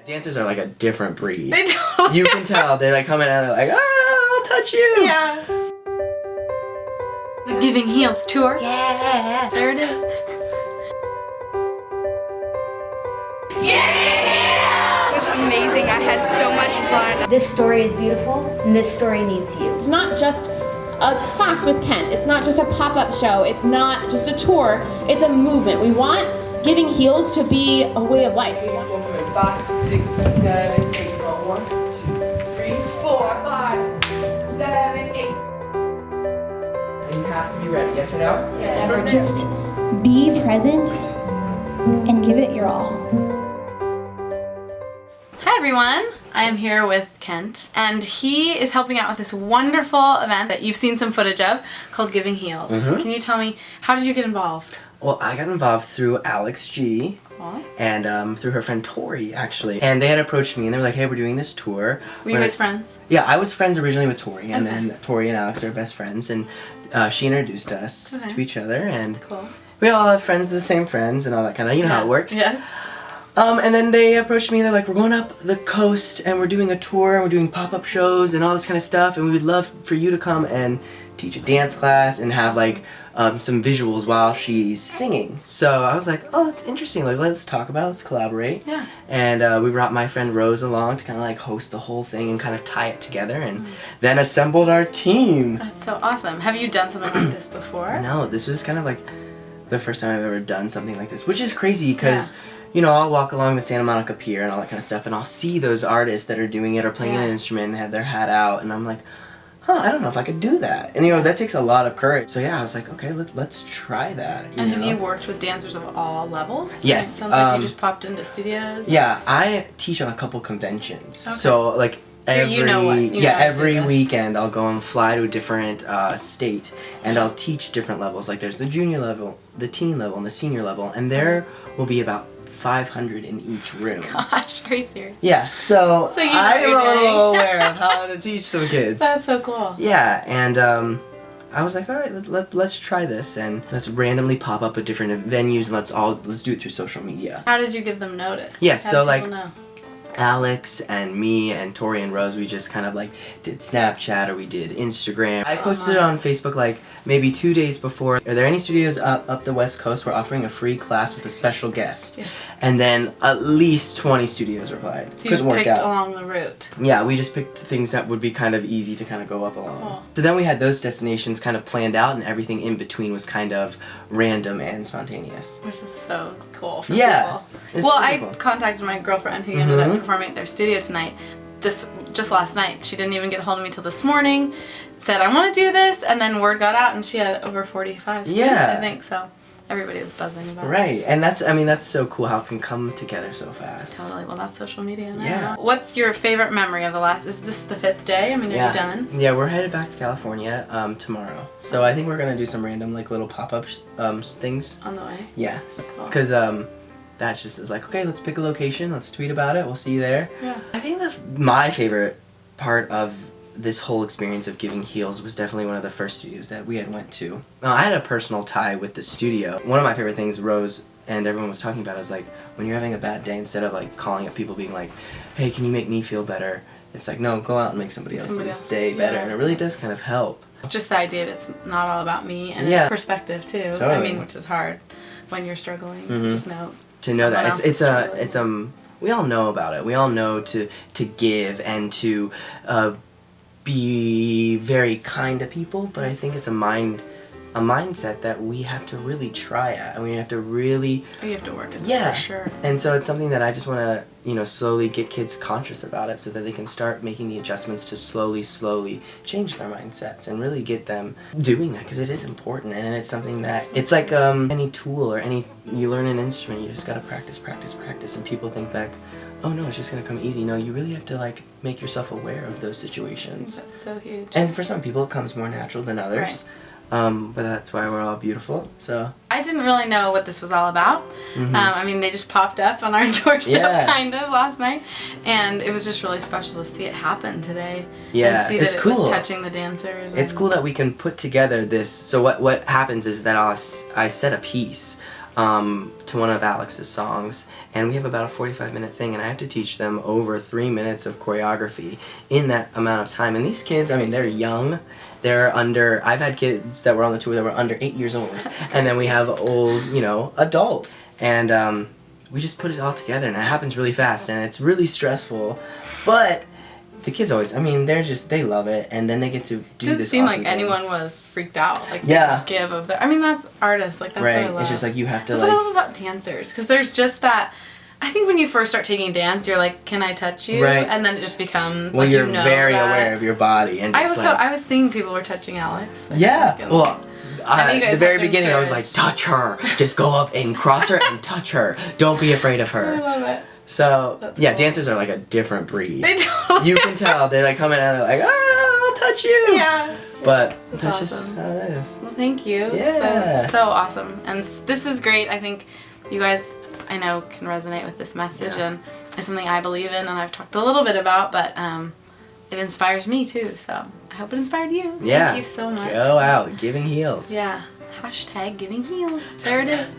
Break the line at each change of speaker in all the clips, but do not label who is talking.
Dancers are like a different breed.
They totally
You can tell. They like come in and they're like, I'll touch you.
Yeah. The Giving Heels tour. Yeah. There it is.
It was amazing. I had so much fun.
This story is beautiful, and this story needs you.
It's not just a class with Kent. It's not just a pop-up show. It's not just a tour. It's a movement. We want Giving Heels to be a way of life.
5, 6, 7, 8. 1, 2, 3, 4, 5, 7, 8. And you have to be ready. Yes or no?
Yes. Just be present and give it your all.
Hi everyone, I am here with Kent, and he is helping out with this wonderful event that you've seen some footage of called Giving Heels. Can you tell me, how did you get involved?
Well, I got involved through Alex G.
What?
And through her friend Tori, actually. And they had approached me and they were like, hey, we're doing this tour.
Were you guys friends?
Yeah, I was friends originally with Tori, and then Tori and Alex are best friends, and she introduced us to each other, and we all have friends of the same friends and all that kind of, you know how it works.
Yes.
And then they approached me and they're like, we're going up the coast and we're doing a tour and we're doing pop-up shows and all this kind of stuff, and we would love for you to come and teach a dance class and have like some visuals while she's singing. So I was like, oh, that's interesting, like let's talk about it, let's collaborate.
Yeah.
And we brought my friend Rose along to kind of like host the whole thing and kind of tie it together, and then assembled our team.
That's so awesome. Have you done something like this before?
No, this was kind of like the first time I've ever done something like this, which is crazy because you know, I'll walk along the Santa Monica Pier and all that kind of stuff, and I'll see those artists that are doing it or playing an instrument and they have their hat out, and I'm like, huh, I don't know if I could do that. And you know, that takes a lot of courage. So yeah, I was like, okay, let's try that.
And have you worked with dancers of all levels?
Yes.
It sounds like you just popped into studios.
Yeah, I teach on a couple conventions.
Okay.
So like every
this.
weekend I'll go and fly to a different state, and I'll teach different levels. Like there's the junior level, the teen level, and the senior level, and there will be about 500 in each room.
Gosh, are you serious?
Yeah, so
you know
I'm
what you're doing.
aware of how to teach some kids.
That's so cool.
Yeah, and I was like, all right, let's try this, and let's randomly pop up at different venues, and let's do it through social media.
How did you give them notice?
Yes,
How
so
did
like
people know?
Alex and me and Tori and Rose, we just kind of like did Snapchat or we did Instagram. I posted it on Facebook like maybe 2 days before. Are there any studios up the West Coast? We're offering a free class with a special guest. Yeah. And then at least 20 studios replied.
So you just picked along the route.
Yeah, we just picked things that would be kind of easy to kind of go up along.
Cool.
So then we had those destinations kind of planned out, and everything in between was kind of random and spontaneous.
Which is so cool for people. Well, I contacted my girlfriend who ended up performing at their studio tonight. Just last night. She didn't even get a hold of me till this morning. Said, I want to do this, and then word got out and she had over 45 students, I think, so everybody was buzzing about it.
Right, and that's so cool how it can come together so fast.
Totally. Well, that's social media now.
Yeah.
What's your favorite memory of the last? Is this the 5th day? I mean, are you done?
Yeah, we're headed back to California tomorrow. So I think we're gonna do some random like little pop-up things.
On the way?
Yeah, because that just is like, okay, let's pick a location, let's tweet about it, we'll see you there.
Yeah.
I think my favorite part of this whole experience of Giving Heels was definitely one of the first studios that we had went to. I had a personal tie with the studio. One of my favorite things Rose and everyone was talking about is like, when you're having a bad day, instead of like calling up people being like, hey, can you make me feel better? It's like, no, go out and make somebody else's day better. And it really does kind of help.
It's just the idea of it's not all about me, and it's perspective too.
Totally.
I mean, which is hard when you're struggling. Just know
to know that it's we all know about it. We all know to give and to be very kind to people, but I think it's a mindset that we have to really try at, and we have to really
you have to work at it for sure.
And so it's something that I just want to slowly get kids conscious about it, so that they can start making the adjustments to slowly change their mindsets and really get them doing that, because it is important, and it's something that it's like any tool or you learn an instrument, you just gotta practice, and people think that, oh no, it's just gonna come easy. No, you really have to like make yourself aware of those situations.
That's so huge.
And for some people it comes more natural than others. But that's why we're all beautiful. So
I didn't really know what this was all about. I mean, they just popped up on our doorstep kind of last night, and it was just really special to see it happen today.
Yeah,
and see
it's
that
cool.
It was touching the dancers.
It's cool that we can put together this. So what happens is that I set a piece to one of Alex's songs, and we have about a 45-minute thing, and I have to teach them over 3 minutes of choreography in that amount of time. And these kids, I mean, they're young. They're under, I've had kids that were on the tour that were under 8 years old. And then we have old, you know, adults. And we just put it all together, and it happens really fast, and it's really stressful. But the kids always, I mean, they love it, and then they get to do this.
It seemed
awesome
like
thing.
anyone was freaked out. Like,
Yeah.
they just give of their, I mean, that's artists. Like, that's what I
Right,
love.
it's just like you have to
That's
like.
what I love about dancers, because there's just that. I think when you first start taking dance, you're like, "Can I touch you?"
Right.
And then it just becomes
Well,
like
you're
you know
very
that.
aware of your body, and just
I was thinking people were touching Alex. Like,
yeah.
like,
Well,
I know you
at
guys
the very
have to
beginning, I was like,
encourage.
touch her. Just go up and cross her and touch her. Don't be afraid of
I
her.
love it.
So
That's
yeah,
cool.
dancers are like a different breed.
They totally
You can tell they like come in and they're like, I'll touch you.
Yeah.
But
That's
that's just
awesome.
how it is.
Well, thank you.
Yeah.
So awesome. And this is great. I think you guys, I know, can resonate with this message,
Yeah.
and it's something I believe in, and I've talked a little bit about, but it inspires me too. So I hope it inspired you.
Yeah.
Thank you so much.
Go out, giving heels.
Yeah. Hashtag giving heels. There it is.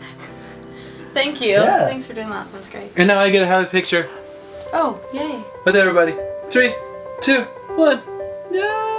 Thank you.
Yeah.
Thanks for doing that. That was great.
And now I get to have a picture
Oh, yay.
with everybody. 3, 2, 1. Yeah.